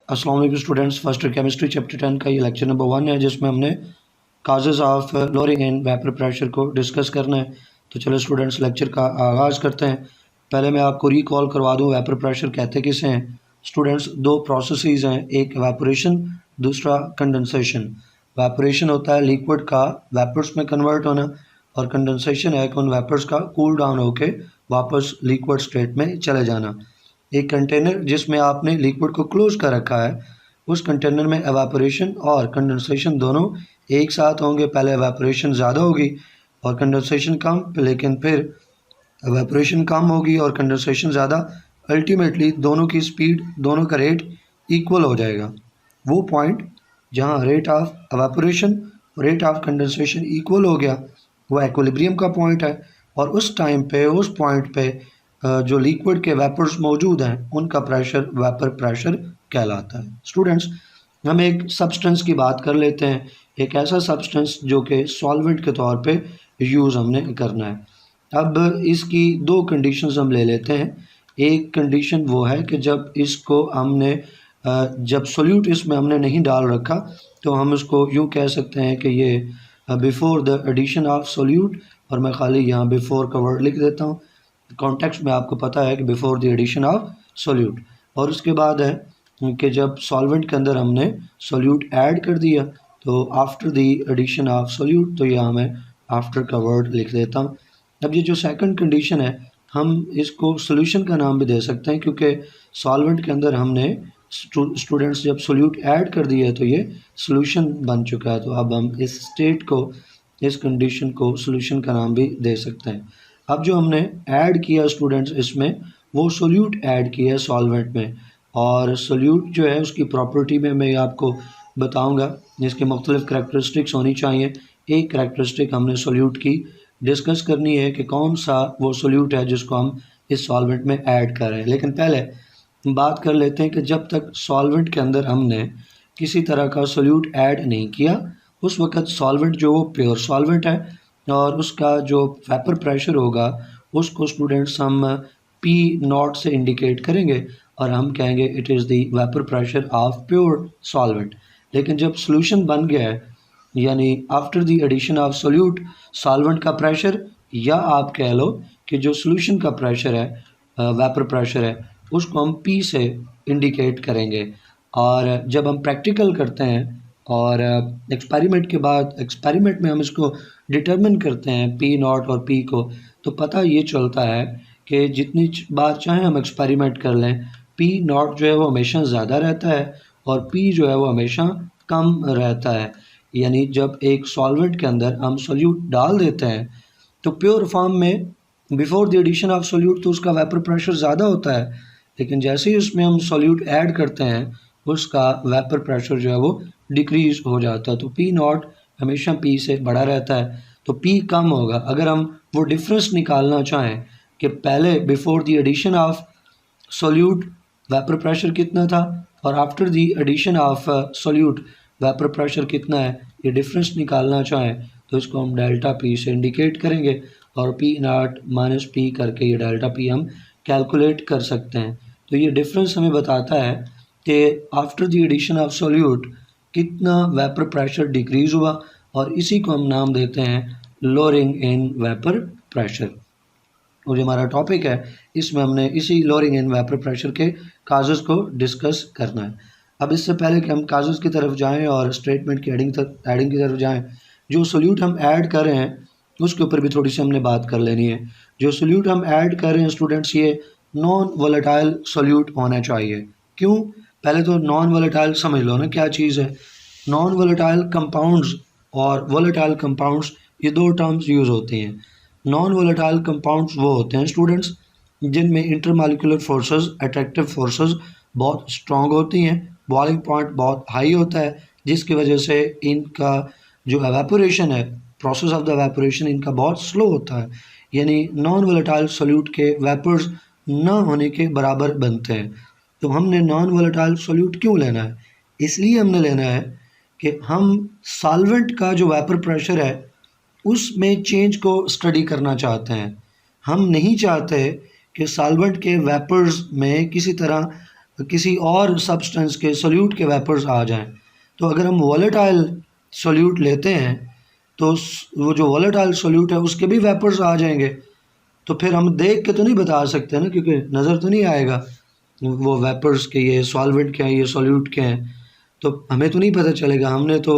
अस्सलाम वालेकुम students. First year chemistry chapter 10 का ये लेक्चर नंबर 1 है जिसमें हमने causes of lowering in vapour pressure को डिस्कस करना है। तो चलो स्टूडेंट्स लेक्चर का आगाज़ करते हैं। पहले मैं आपको रिकॉल करवा दूं वेपर प्रेशर कहते किसे हैं। स्टूडेंट्स दो प्रोसेसेस हैं, एक एवापोरेशन दूसरा कंडेंसेशन। एवापोरेशन होता है लिक्विड का वेपर्स में कन्वर्ट होना और कंडेंसेशन है कि उन वेपर्स का कूल डाउन होकर वापस लिक्विड स्टेट में चले जाना। एक कंटेनर जिसमें आपने लिक्विड को क्लोज कर रखा है, उस कंटेनर में एवापोरेशन और कंडेंसेशन दोनों एक साथ होंगे। पहले एवापोरेशन ज़्यादा होगी और कंडेंसेशन कम, लेकिन फिर एवापोरेशन कम होगी और कंडेंसेशन ज़्यादा। अल्टीमेटली दोनों की स्पीड, दोनों का रेट इक्वल हो जाएगा। वो पॉइंट जहाँ rate of evaporation rate of condensation equal हो गया वो एक्विलिब्रियम का पॉइंट है। और उस टाइम पे, उस पॉइंट पे जो लिक्विड के वेपर्स मौजूद हैं उनका प्रेशर वेपर प्रेशर कहलाता है। स्टूडेंट्स हम एक सब्सटेंस की बात कर लेते हैं, एक ऐसा सब्सटेंस जो कि सॉल्वेंट के तौर पे यूज़ हमने करना है। अब इसकी दो कंडीशंस हम ले लेते हैं। एक कंडीशन वो है कि जब इसको हमने जब सोल्यूट इसमें हमने नहीं डाल रखा तो हम उसको यूँ कह सकते हैं कि ये before the addition of solute, और मैं खाली यहाँ बिफ़ोर का वर्ड लिख देता हूँ। कॉन्टेक्स्ट में आपको पता है कि before the addition of solute. और उसके बाद है कि जब सॉल्वेंट के अंदर हमने सोल्यूट ऐड कर दिया तो after the addition of solute, तो यहाँ मैं आफ्टर का वर्ड लिख देता हूँ। अब ये जो सेकंड कंडीशन है हम इसको सोल्यूशन का नाम भी दे सकते हैं, क्योंकि सॉल्वेंट के अंदर हमने स्टूडेंट्स जब सोल्यूट ऐड कर दिया तो ये सोल्यूशन बन चुका है। तो अब हम इस स्टेट को, इस कंडीशन को सोल्यूशन का नाम भी दे सकते हैं। अब जो हमने ऐड किया स्टूडेंट्स इसमें, वो सोल्यूट ऐड किया है सॉल्वेंट में, और सोल्यूट जो है उसकी प्रॉपर्टी में मैं आपको बताऊंगा इसके मुख्तलिफ करैक्टरिस्टिक्स होनी चाहिए। एक करैक्टरिस्टिक हमने सोल्यूट की डिस्कस करनी है कि कौन सा वो सोल्यूट है जिसको हम इस सॉल्वेंट में ऐड कर रहे हैं। लेकिन पहले बात कर लेते हैं कि जब तक सॉल्वेंट के अंदर हमने किसी तरह का सोल्यूट ऐड नहीं किया उस वक़्त सॉल्वेंट जो वो प्योर सॉल्वेंट है और उसका जो वेपर प्रेशर होगा उसको स्टूडेंट्स हम पी नॉट से इंडिकेट करेंगे और हम कहेंगे it is the vapour pressure of pure solvent. लेकिन जब सोल्यूशन बन गया है, यानी after the addition of solute, solvent का प्रेशर, या आप कह लो कि जो सोल्यूशन का प्रेशर है, वेपर प्रेशर है, उसको हम पी से इंडिकेट करेंगे। और जब हम प्रैक्टिकल करते हैं और एक्सपेरिमेंट के बाद, एक्सपेरिमेंट में हम इसको डिटरमिन करते हैं पी नॉट और पी को, तो पता ये चलता है कि जितनी बार चाहे हम एक्सपेरिमेंट कर लें, पी नॉट जो है वो हमेशा ज़्यादा रहता है और पी जो है वो हमेशा कम रहता है। यानी जब एक सॉल्वेंट के अंदर हम सोल्यूट डाल देते हैं तो प्योर फॉर्म में before the addition of solute तो उसका वेपर प्रेशर ज़्यादा होता है, लेकिन जैसे ही उसमें हम सोल्यूट ऐड करते हैं उसका वेपर प्रेशर जो है वो डिक्रीज़ हो जाता है। तो पी नॉट हमेशा पी से बड़ा रहता है, तो पी कम होगा। अगर हम वो डिफरेंस निकालना चाहें कि पहले before the addition of solute vapour pressure कितना था और after the addition of solute vapour pressure कितना है, ये डिफरेंस निकालना चाहें तो इसको हम डेल्टा पी से इंडिकेट करेंगे और पी नॉट माइनस पी करके ये डेल्टा पी हम कैलकुलेट कर सकते हैं। तो ये डिफरेंस हमें बताता है कि after the addition of solute कितना वेपर प्रेशर डिक्रीज़ हुआ, और इसी को हम नाम देते हैं लोअरिंग इन वेपर प्रेशर। और जो हमारा टॉपिक है इसमें हमने इसी लोअरिंग इन वेपर प्रेशर के काजेज़ को डिस्कस करना है। अब इससे पहले कि हम काजेज़ की तरफ जाएं और स्टेटमेंट की एडिंग की तरफ जाएं, जो सोल्यूट हम ऐड कर रहे हैं उसके ऊपर भी थोड़ी सी हमने बात कर लेनी है। जो सोल्यूट हम ऐड कर रहे हैं स्टूडेंट्स, ये नॉन वोलेटाइल सोल्यूट होना चाहिए। क्यों? पहले तो नॉन वोलेटाइल समझ लो ना क्या चीज़ है। नॉन वोलेटाइल कंपाउंड्स और वोलेटाइल कंपाउंड्स, ये दो टर्म्स यूज़ होती हैं। नॉन वोलेटाइल कंपाउंड्स वो होते हैं स्टूडेंट्स जिनमें इंटरमॉलिक्यूलर फोर्सेस, अट्रैक्टिव फोर्सेस बहुत स्ट्रॉन्ग होती हैं, बॉइलिंग पॉइंट बहुत हाई होता है, जिसकी वजह से इनका जो एवापोरेशन है, प्रोसेस ऑफ द एवापोरेशन इनका बहुत स्लो होता है। यानी नॉन वोलेटाइल सोल्यूट के वेपर्स ना होने के बराबर बनते हैं। तो हमने नॉन वोलेटाइल सोल्यूट क्यों लेना है? इसलिए हमने लेना है कि हम सॉल्वेंट का जो वेपर प्रेशर है उसमें चेंज को स्टडी करना चाहते हैं। हम नहीं चाहते कि सॉल्वेंट के वेपर्स में किसी तरह किसी और सब्सटेंस के सोल्यूट के वेपर्स आ जाएं। तो अगर हम वॉलेटाइल सोल्यूट लेते हैं तो वो जो वॉलेटाइल सोल्यूट है उसके भी वेपर्स आ जाएंगे। तो फिर हम देख के तो नहीं बता सकते ना, क्योंकि नज़र तो नहीं आएगा वो वेपर्स के ये सॉल्वेंट क्या है, ये सोल्यूट क्या है, तो हमें तो नहीं पता चलेगा। हमने तो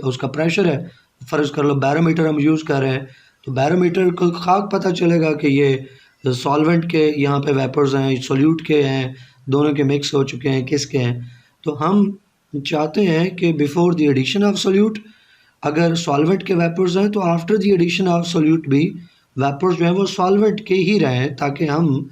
उसका प्रेशर है, फ़र्ज़ कर लो बैरोमीटर हम यूज़ कर रहे हैं, तो बैरोमीटर को खाक पता चलेगा कि ये सॉल्वेंट के यहाँ पे वेपर्स हैं, सोल्यूट के हैं, दोनों के मिक्स हो चुके हैं, किसके हैं। तो हम चाहते हैं कि before the addition of solute अगर सॉल्वेंट के वेपर्स हैं तो after the addition of solute भी वेपर्स जो है वो सॉल्वेंट के ही रहें, ताकि हम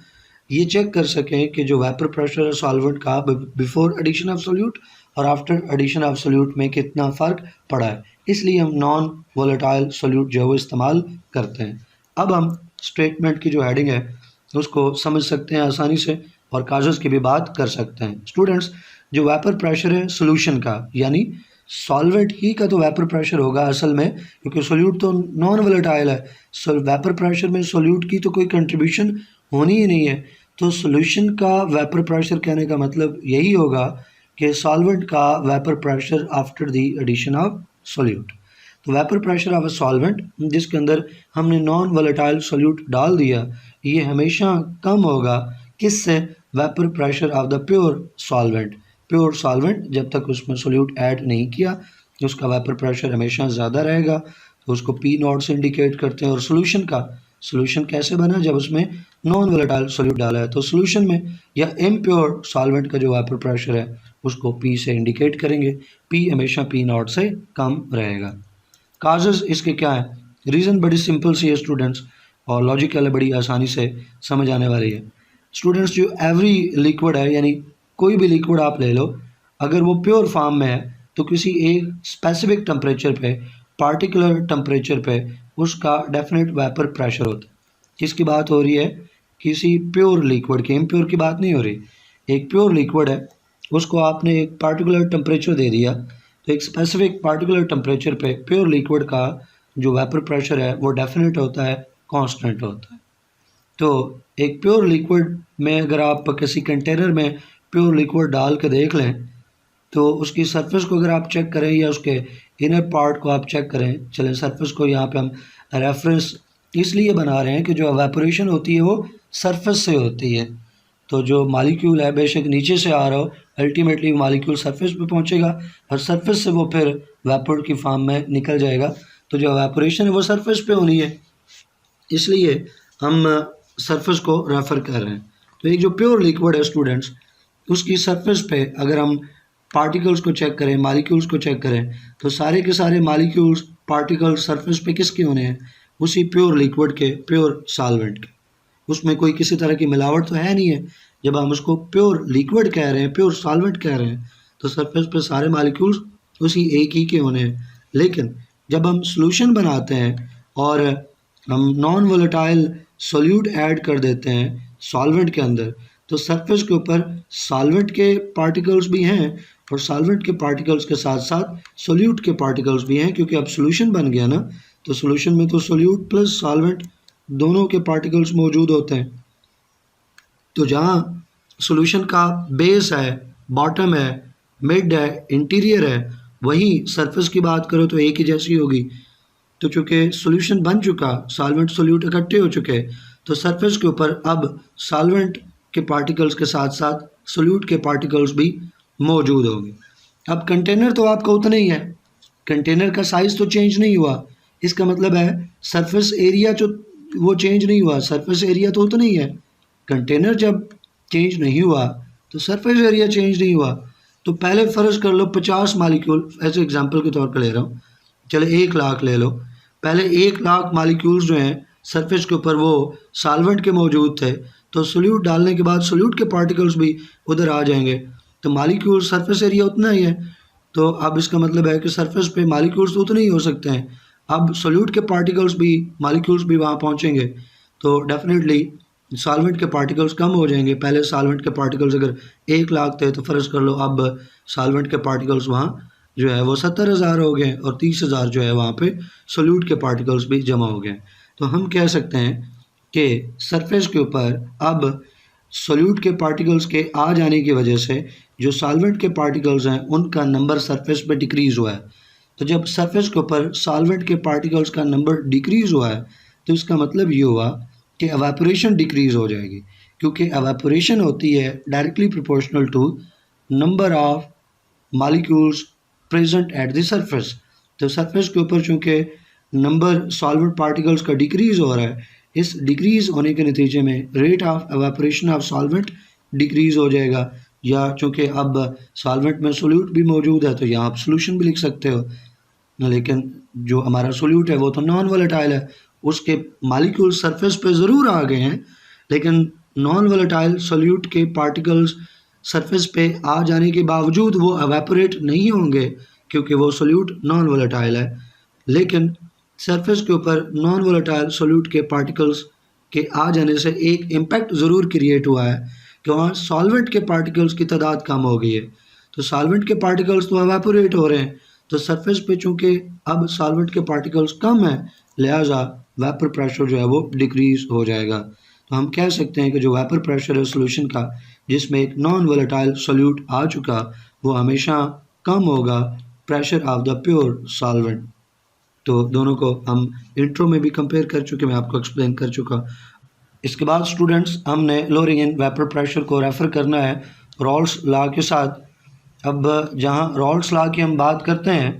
ये चेक कर सकें कि जो वेपर प्रेशर है सॉल्वेंट का बिफोर एडिशन ऑफ सोल्यूट और आफ्टर एडिशन ऑफ सोल्यूट में कितना फ़र्क पड़ा है। इसलिए हम नॉन वोलेटाइल सोल्यूट जो है वो इस्तेमाल करते हैं। अब हम स्टेटमेंट की जो हेडिंग है उसको समझ सकते हैं आसानी से और कागज़ की भी बात कर सकते हैं। स्टूडेंट्स, जो वेपर प्रेशर है सोल्यूशन का, यानी सॉल्वेंट ही का तो वेपर प्रेशर होगा असल में, क्योंकि सोल्यूट तो नॉन वोलेटाइल है। वेपर प्रेशर में सोल्यूट की तो कोई कंट्रीब्यूशन होनी ही नहीं है। तो सोल्यूशन का वेपर प्रेशर कहने का मतलब यही होगा कि सॉल्वेंट का vapour pressure after the addition of solute. तो vapour pressure of a solvent जिसके अंदर हमने नॉन वोलेटाइल सोल्यूट डाल दिया, ये हमेशा कम होगा किससे? Vapour pressure of the pure solvent. Pure solvent जब तक उसमें सोल्यूट ऐड नहीं किया उसका वेपर प्रेशर हमेशा ज़्यादा रहेगा, तो उसको पी नॉट से इंडिकेट करते हैं। और सोल्यूशन कैसे बना? जब उसमें नॉन वोलेटाइल सोल्यूट डाला है। तो सोल्यूशन में या इम्प्योर सॉल्वेंट का जो वेपर प्रेशर है उसको पी से इंडिकेट करेंगे। पी हमेशा पी नॉट से कम रहेगा। काजेज़ इसके क्या है? रीज़न बड़ी सिंपल सी है स्टूडेंट्स, और लॉजिकल है, बड़ी आसानी से समझ आने वाली है। स्टूडेंट्स, जो एवरी लिक्विड है, यानी कोई भी लिक्विड आप ले लो, अगर वो प्योर फॉर्म में है तो किसी एक स्पेसिफिक टेम्परेचर पे, पार्टिकुलर टेम्परेचर पे उसका डेफिनेट वेपर प्रेशर होता है। किसकी बात हो रही है? किसी प्योर लिक्विड की, इम्प्योर की बात नहीं हो रही। एक प्योर लिक्विड है, उसको आपने एक पार्टिकुलर टेम्परेचर दे दिया, तो एक स्पेसिफिक पार्टिकुलर टेम्परेचर पे प्योर लिक्विड का जो वेपर प्रेशर है वो डेफिनेट होता है, कांस्टेंट होता है। तो एक प्योर लिक्विड में अगर आप किसी कंटेनर में प्योर लिक्विड डाल के देख लें तो उसकी सरफेस को अगर आप चेक करें या उसके इनर पार्ट को आप चेक करें, चलें सरफेस को यहाँ पे हम रेफरेंस इसलिए बना रहे हैं कि जो एवेपोरेशन होती है वो सरफेस से होती है। तो जो मालिक्यूल है बेशक नीचे से आ रहा हो, अल्टीमेटली मालिक्यूल सरफेस पे पहुँचेगा और सरफेस से वो फिर वेपर की फॉर्म में निकल जाएगा। तो जो एवेपोरेशन है वो सरफेस पे होनी है, इसलिए हम सरफेस को रेफ़र कर रहे हैं। तो एक जो प्योर लिक्विड है स्टूडेंट्स, उसकी सरफेस पे अगर हम पार्टिकल्स को चेक करें, मालिक्यूल्स को चेक करें, तो सारे के सारे मालिक्यूल्स, पार्टिकल्स सरफेस पे किसके होने हैं? उसी प्योर लिक्विड के, प्योर सॉल्वेंट के। उसमें कोई किसी तरह की मिलावट तो है नहीं है। जब हम उसको प्योर लिक्विड कह रहे हैं, प्योर सॉल्वेंट कह रहे हैं, तो सरफेस पे सारे मालिक्यूल्स उसी एक ही के होने हैं। लेकिन जब हम सोल्यूशन बनाते हैं और हम नॉन वोलेटाइल सोल्यूट ऐड कर देते हैं सॉल्वेंट के अंदर, तो सरफेस के ऊपर सॉल्वेंट के पार्टिकल्स भी हैं और सॉल्वेंट के पार्टिकल्स के साथ साथ सोल्यूट के पार्टिकल्स भी हैं, क्योंकि अब सोल्यूशन बन गया ना। तो सोल्यूशन में तो सोल्यूट प्लस सॉल्वेंट दोनों के पार्टिकल्स मौजूद होते हैं। तो जहाँ सोल्यूशन का बेस है, बॉटम है, मिड है, इंटीरियर है, वहीं सरफेस की बात करो तो एक ही जैसी होगी। तो चूँकि सोल्यूशन बन चुका, सॉल्वेंट सोल्यूट इकट्ठे हो चुके, तो सरफेस के ऊपर अब सॉल्वेंट के पार्टिकल्स के साथ साथ सोल्यूट के पार्टिकल्स भी मौजूद होंगे। अब कंटेनर तो आपका उतना ही है, कंटेनर का साइज़ तो चेंज नहीं हुआ। इसका मतलब है सरफेस एरिया जो वो चेंज नहीं हुआ, सरफेस एरिया तो उतना ही है। कंटेनर जब चेंज नहीं हुआ तो सरफेस एरिया चेंज नहीं हुआ। तो पहले फ़र्ज़ कर लो 50 मालिक्यूल, ऐसे एग्जांपल के तौर पर ले रहा हूँ, चलो 1 लाख ले लो। पहले 1 लाख मालिक्यूल्स जो हैं सरफेस के ऊपर वो सॉल्वेंट के मौजूद थे, तो सोल्यूट डालने के बाद सोल्यूट के पार्टिकल्स भी उधर आ जाएंगे, तो मालिक्यूल सरफेस एरिया उतना ही है। तो अब इसका मतलब है कि सरफेस पे मालिक्यूल्स तो उतने ही हो सकते हैं, अब सोल्यूट के पार्टिकल्स भी, मालिक्यूल्स भी वहाँ पहुँचेंगे, तो डेफिनेटली सॉल्वेंट के पार्टिकल्स कम हो जाएंगे। पहले सॉल्वेंट के पार्टिकल्स अगर 1 लाख थे तो फ़र्ज़ कर लो अब सॉल्वेंट के पार्टिकल्स वहाँ जो है वो 70,000 हो गए और 30,000 जो है वहाँ पे सोल्यूट के पार्टिकल्स भी जमा हो गए। तो हम कह सकते हैं कि सरफेस के ऊपर अब सोल्यूट के पार्टिकल्स के आ जाने की वजह से जो सॉल्वेंट के पार्टिकल्स हैं उनका नंबर सरफेस पे डिक्रीज़ हुआ है। तो जब सरफेस के ऊपर सॉल्वेंट के पार्टिकल्स का नंबर डिक्रीज़ हुआ है तो इसका मतलब ये हुआ कि एवापोरेशन डिक्रीज़ हो जाएगी, क्योंकि एवापोरेशन होती है directly proportional to number of molecules present at the surface. तो सरफेस के ऊपर चूँकि नंबर सॉल्वेंट पार्टिकल्स का डिक्रीज़ हो रहा है, इस डिक्रीज़ होने के नतीजे में rate of evaporation of solvent decrease हो जाएगा। या चूँकि अब सॉल्वेंट में सोल्यूट भी मौजूद है तो यहाँ आप सोल्यूशन भी लिख सकते हो, लेकिन जो हमारा सोल्यूट है वो तो नॉन वोलेटाइल है, उसके मॉलिक्यूल सरफेस पे ज़रूर आ गए हैं, लेकिन नॉन वोलेटाइल सोल्यूट के पार्टिकल्स सरफेस पे आ जाने के बावजूद वो एवेपोरेट नहीं होंगे क्योंकि वो सोल्यूट नॉन वोलेटाइल है। लेकिन सरफेस के ऊपर नॉन वोलेटाइल सोल्यूट के पार्टिकल्स के आ जाने से एक इम्पैक्ट ज़रूर क्रिएट हुआ है कि वहाँ सॉल्वेंट के पार्टिकल्स की तादाद कम हो गई है। तो सॉल्वेंट के पार्टिकल्स तो एवेपोरेट हो रहे हैं, तो सरफेस पे चूँकि अब सॉल्वेंट के पार्टिकल्स कम हैं, लिहाजा वेपर प्रेशर जो है वो डिक्रीज़ हो जाएगा। तो हम कह सकते हैं कि जो वेपर प्रेशर है सॉल्यूशन का, जिसमें एक नॉन वोलेटाइल सोल्यूट आ चुका, वो हमेशा कम होगा pressure of the pure solvent. तो दोनों को हम इंट्रो में भी कंपेयर कर चुके, मैं आपको एक्सप्लेन कर चुका। इसके बाद स्टूडेंट्स हमने लोअरिंग इन वेपर प्रेशर को रेफ़र करना है रॉल्स लॉ के साथ। अब जहाँ रॉल्स लॉ की हम बात करते हैं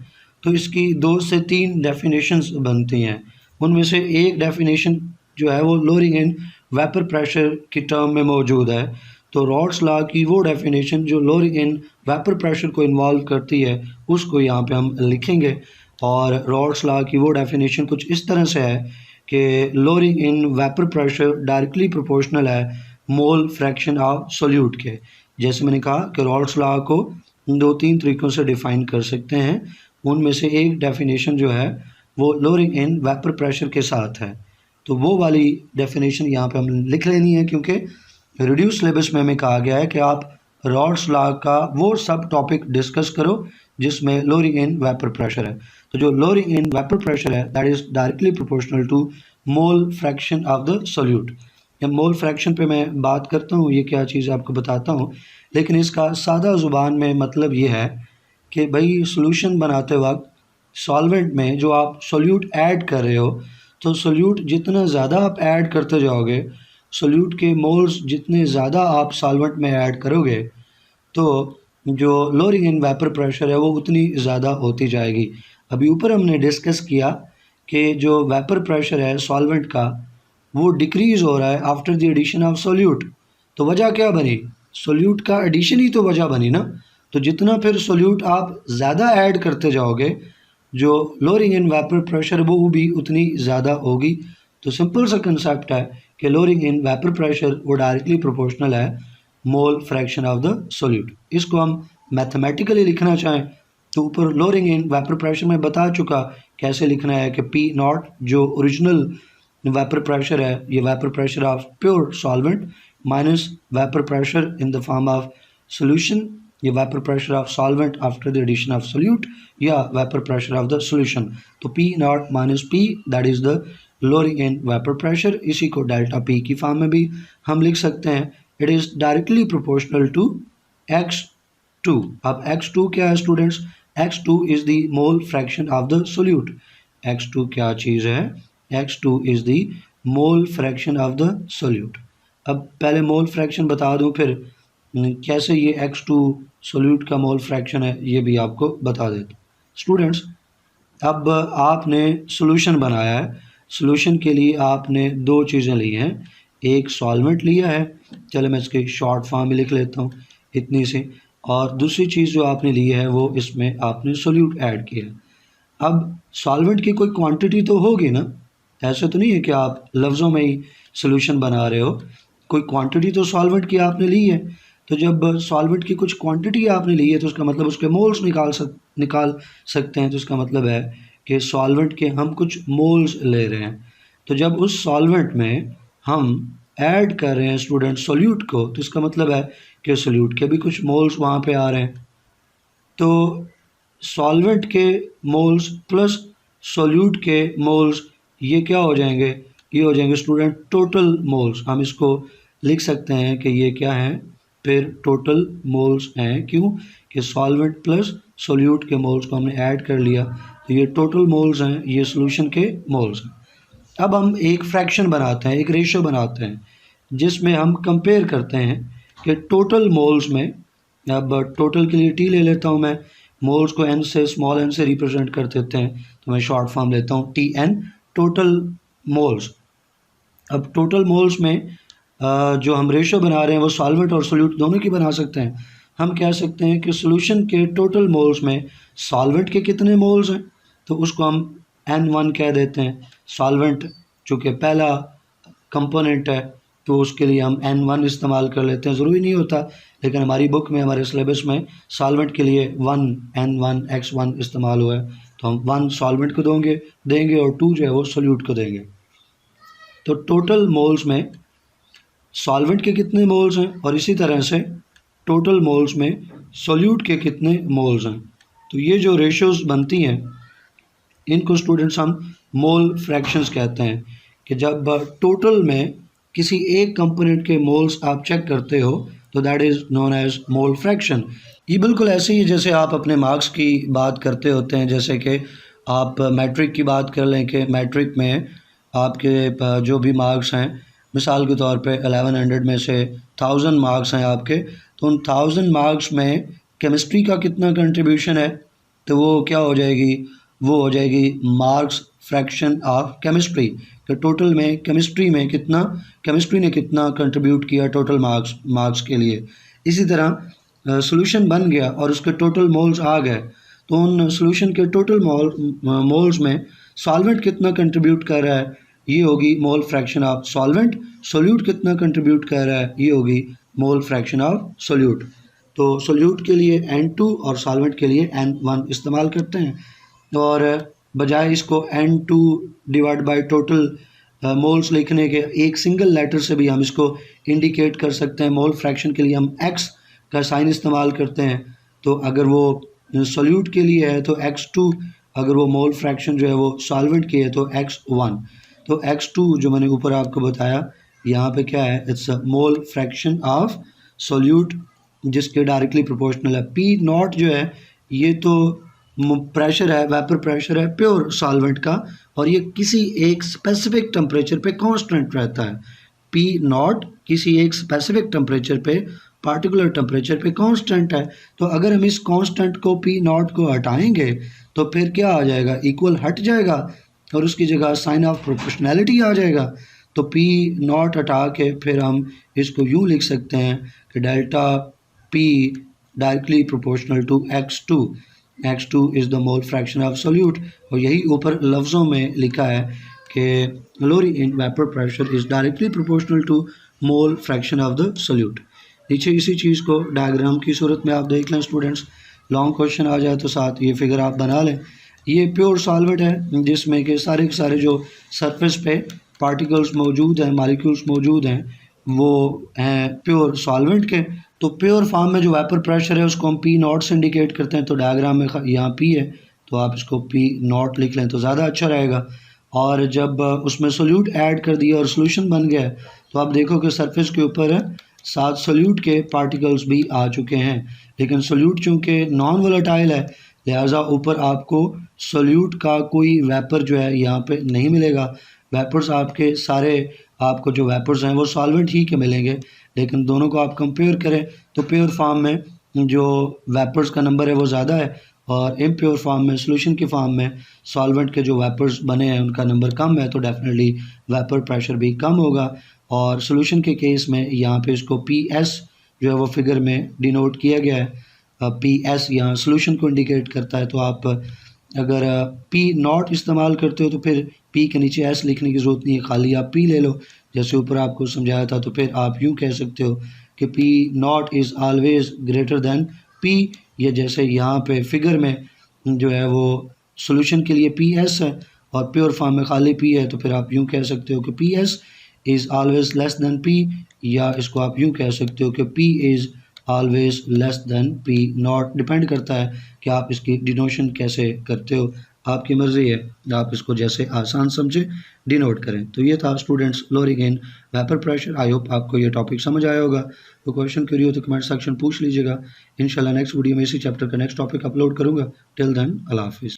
तो इसकी 2 से 3 डेफिनेशंस बनती हैं। उनमें से एक डेफिनेशन जो है वो लोअरिंग इन वेपर प्रेशर की टर्म में मौजूद है। तो रॉल्स लॉ की वो डेफिनेशन जो लोअरिंग इन वेपर प्रेशर को इन्वॉल्व करती है उसको यहाँ पे हम लिखेंगे। और रॉल्स लॉ की वो डेफिनेशन कुछ इस तरह से है कि lowering in vapour pressure directly proportional है मोल फ्रैक्शन ऑफ सोल्यूट के। जैसे मैंने कहा कि रॉल्स लॉ को 2-3 तरीक़ों से डिफ़ाइन कर सकते हैं, उनमें से एक डेफिनेशन जो है वो लोअरिंग इन वेपर प्रेशर के साथ है। तो वो वाली डेफिनेशन यहाँ पे हम लिख लेनी है, क्योंकि रिड्यूस सिलेबस में हमें कहा गया है कि आप रॉल्स लॉ का वो सब टॉपिक डिस्कस करो जिसमें लोअरिंग इन वेपर प्रेशर है। तो जो लोअरिंग इन वेपर प्रेशर है that is directly proportional to mole fraction of the solute. जब मोल फ्रैक्शन पे मैं बात करता हूँ, ये क्या चीज़ आपको बताता हूँ, लेकिन इसका सादा ज़ुबान में मतलब ये है कि भाई सॉल्यूशन बनाते वक्त सॉल्वेंट में जो आप सोल्यूट ऐड कर रहे हो, तो सोल्यूट जितना ज़्यादा आप ऐड करते जाओगे, सोल्यूट के मोल्स जितने ज़्यादा आप सॉल्वेंट में ऐड करोगे, तो जो लोअरिंग इन वेपर प्रेशर है वो उतनी ज़्यादा होती जाएगी। अभी ऊपर हमने डिस्कस किया कि जो वेपर प्रेशर है सॉल्वेंट का वो डिक्रीज़ हो रहा है after the addition of solute. तो वजह क्या बनी? सोल्यूट का एडिशन ही तो वजह बनी ना। तो जितना फिर सोल्यूट आप ज़्यादा ऐड करते जाओगे, जो लोअरिंग इन वेपर प्रेशर वो भी उतनी ज़्यादा होगी। तो सिंपल सा कंसेप्ट है कि लोअरिंग इन वेपर प्रेशर वो डायरेक्टली प्रोपोर्शनल है मोल फ्रैक्शन ऑफ द सोल्यूट। इसको हम मैथमेटिकली लिखना चाहें तो ऊपर लोअरिंग इन वेपर प्रेशर में बता चुका कैसे लिखना है कि पी नॉट जो ओरिजिनल वेपर प्रेशर है, ये vapour pressure of pure solvent minus vapour pressure in the form of solution, ये vapour pressure of solvent after the addition of solute या vapour pressure of the solution. तो P naught minus P that is the lowering in vapour pressure. इसी को delta P की form में भी हम लिख सकते हैं। It is directly proportional to x2। अब x2 क्या है students? x2 is the mole fraction of the solute. x2 क्या चीज़ है? x2 is the mole fraction of the solute. अब पहले मोल फ्रैक्शन बता दूं, फिर कैसे ये x2 सोल्यूट का मोल फ्रैक्शन है ये भी आपको बता देता हूँ। स्टूडेंट्स, अब आपने सोल्यूशन बनाया है, सोल्यूशन के लिए आपने 2 चीज़ें ली हैं। एक सॉल्वेंट लिया है, चलो मैं इसकी शॉर्ट फॉर्म में लिख लेता हूँ इतनी सी, और दूसरी चीज़ जो आपने ली है वो इसमें आपने सोल्यूट ऐड किया है। अब सॉल्वेंट की कोई क्वांटिटी तो होगी ना, ऐसा तो नहीं है कि आप लफ्ज़ों में ही सोल्यूशन बना रहे हो, कोई क्वांटिटी तो सॉल्वेंट की आपने ली है। तो जब सॉल्वेंट की कुछ क्वांटिटी आपने ली है तो उसका मतलब उसके मोल्स निकाल सकते हैं। तो इसका मतलब है कि सॉल्वेंट के हम कुछ मोल्स ले रहे हैं। तो जब उस सॉल्वेंट में हम ऐड कर रहे हैं स्टूडेंट सोल्यूट को, तो इसका मतलब है कि सोल्यूट के भी कुछ मोल्स वहाँ पे आ रहे हैं। तो सॉल्वेंट के मोल्स प्लस सोल्यूट के मोल्स ये क्या हो जाएंगे? ये हो जाएंगे स्टूडेंट टोटल मोल्स। हम इसको लिख सकते हैं कि ये क्या है, फिर टोटल मोल्स हैं। क्यों कि सॉल्वेंट प्लस सोल्यूट के मोल्स को हमने ऐड कर लिया, तो ये टोटल मोल्स हैं, ये सोल्यूशन के मोल्स हैं। अब हम एक फ्रैक्शन बनाते हैं, एक रेशियो बनाते हैं, जिसमें हम कंपेयर करते हैं कि टोटल मोल्स में, अब टोटल के लिए टी ले लेता हूँ मैं, मोल्स को एन से, स्मॉल एन से रिप्रेजेंट कर देते हैं, तो मैं शॉर्ट फॉर्म लेता हूँ टी एन, टोटल मोल्स। अब टोटल मोल्स में जो हम रेशो बना रहे हैं वो सॉल्वेंट और सोल्यूट दोनों की बना सकते हैं। हम कह सकते हैं कि सोल्यूशन के टोटल मोल्स में सॉल्वेंट के कितने मोल्स हैं, तो उसको हम N1 कह देते हैं। सॉल्वेंट चूँकि पहला कंपोनेंट है तो उसके लिए हम N1 इस्तेमाल कर लेते हैं, ज़रूरी नहीं होता, लेकिन हमारी बुक में, हमारे सिलेबस में सॉल्वेंट के लिए 1 N1 X1 इस्तेमाल हुआ है, तो हम 1 सॉल्वेंट को देंगे और 2 जो है वो सोल्यूट को देंगे। तो टोटल मोल्स में सॉल्वेंट के कितने मोल्स हैं और इसी तरह से टोटल मोल्स में सोल्यूट के कितने मोल्स हैं, तो ये जो रेशियोज़ बनती हैं इनको स्टूडेंट्स हम मोल फ्रैक्शंस कहते हैं। कि जब टोटल में किसी एक कंपोनेंट के मोल्स आप चेक करते हो तो that is known as mole fraction. ये बिल्कुल ऐसे ही जैसे आप अपने मार्क्स की बात करते होते हैं, जैसे कि आप मैट्रिक की बात कर लें कि मैट्रिक में आपके जो भी मार्क्स हैं, मिसाल के तौर पे 1100 में से 1000 मार्क्स हैं आपके, तो उन 1000 मार्क्स में केमिस्ट्री का कितना कंट्रीब्यूशन है, तो वो क्या हो जाएगी, वो हो जाएगी मार्क्स फ्रैक्शन ऑफ केमिस्ट्री। कि टोटल में केमिस्ट्री ने कितना कंट्रीब्यूट किया टोटल मार्क्स के लिए। इसी तरह सॉल्यूशन बन गया और उसके टोटल मोल्स आ गए, तो उन सॉल्यूशन के टोटल मोल्स में सॉल्वेंट कितना कंट्रीब्यूट कर रहा है, ये होगी मोल फ्रैक्शन ऑफ सॉल्वेंट। सोल्यूट कितना कंट्रीब्यूट कर रहा है, ये होगी मोल फ्रैक्शन ऑफ सोल्यूट। तो सोल्यूट के लिए N2 और सॉल्वेंट के लिए N1 इस्तेमाल करते हैं, और बजाय इसको N2 divide by total moles लिखने के एक सिंगल लेटर से भी हम इसको इंडिकेट कर सकते हैं। मोल फ्रैक्शन के लिए हम X का साइन इस्तेमाल करते हैं, तो अगर वो सोल्यूट के लिए है तो X2, अगर वो मोल फ्रैक्शन जो है वो सॉल्वेंट की है तो X1। तो X2 जो मैंने ऊपर आपको बताया यहाँ पे क्या है, it's mole fraction of solute जिसके डायरेक्टली प्रोपोर्शनल है। P नॉट जो है ये तो प्रेशर है, वेपर प्रेशर है प्योर सॉल्वेंट का, और ये किसी एक स्पेसिफिक टेम्परेचर पे कांस्टेंट रहता है। P नॉट किसी एक स्पेसिफिक टेम्परेचर पे, पार्टिकुलर टेम्परेचर पे कांस्टेंट है। तो अगर हम इस कांस्टेंट को P नॉट को हटाएंगे तो फिर क्या आ जाएगा, इक्वल हट जाएगा और उसकी जगह साइन ऑफ प्रोपोर्शनैलिटी आ जाएगा। तो P नॉट हटा के फिर हम इसको यूँ लिख सकते हैं कि delta P directly proportional to X2। X2 is the mole fraction of solute, और यही ऊपर लफ्ज़ों में लिखा है कि लोरी in vapour pressure is directly proportional to mole fraction of the solute. नीचे इसी चीज़ को डायग्राम की सूरत में आप देख लें स्टूडेंट्स, लॉन्ग क्वेश्चन आ जाए तो साथ ये फिगर आप बना लें। ये प्योर सॉल्वेंट है जिसमें कि सारे के सारे जो सरफेस पे पार्टिकल्स मौजूद हैं, मॉलिक्यूल्स मौजूद हैं, वो हैं प्योर सॉल्वेंट के। तो प्योर फॉर्म में जो वेपर प्रेशर है उसको हम P नॉट से इंडिकेट करते हैं, तो डायग्राम में यहाँ P है तो आप इसको P नॉट लिख लें तो ज़्यादा अच्छा रहेगा। और जब उसमें सोल्यूट ऐड कर दिया और सोल्यूशन बन गया तो आप देखो कि सरफेस के ऊपर 7 सोल्यूट के पार्टिकल्स भी आ चुके हैं, लेकिन सोल्यूट चूँकि नॉन वोलेटाइल है लिहाजा ऊपर आपको सोल्यूट का कोई वेपर जो है यहाँ पे नहीं मिलेगा। वेपर्स आपके सारे, आपको जो वेपर्स हैं वो सॉल्वेंट ही के मिलेंगे, लेकिन दोनों को आप कंपेयर करें तो प्योर फॉर्म में जो वेपर्स का नंबर है वो ज़्यादा है, और इम्प्योर फॉर्म में, सोल्यूशन के फॉर्म में सॉल्वेंट के जो वेपर्स बने हैं उनका नंबर कम है, तो डेफिनेटली वेपर प्रेशर भी कम होगा। और सोल्यूशन के केस में यहाँ पे इसको PS जो है वो फिगर में डिनोट किया गया है। PS यहाँ सोल्यूशन को इंडिकेट करता है, तो आप अगर P नॉट इस्तेमाल करते हो तो फिर P के नीचे S लिखने की ज़रूरत नहीं है, खाली आप P ले लो जैसे ऊपर आपको समझाया था। तो फिर आप यूँ कह सकते हो कि P not is always greater than P, या जैसे यहाँ पे फिगर में जो है वो सोल्यूशन के लिए PS है और प्योर फॉर्म में खाली P है, तो फिर आप यूँ कह सकते हो कि PS is always less than P, या इसको आप यूँ कह सकते हो कि P is always less than P not. Depend करता है कि आप इसकी डिनोशन कैसे करते हो। आपकी मर्ज़ी है, आप इसको जैसे आसान समझें डिनोट करें। तो ये था students lowering in vapour pressure. I hope आपको ये टॉपिक समझ आया होगा। तो क्वेश्चन क्यूरी हो तो कमेंट सेक्शन पूछ लीजिएगा। इंशाल्लाह नेक्स्ट वीडियो में इसी चैप्टर का नेक्स्ट टॉपिक अपलोड करूँगा। टिल देन अल्लाह हाफिज़।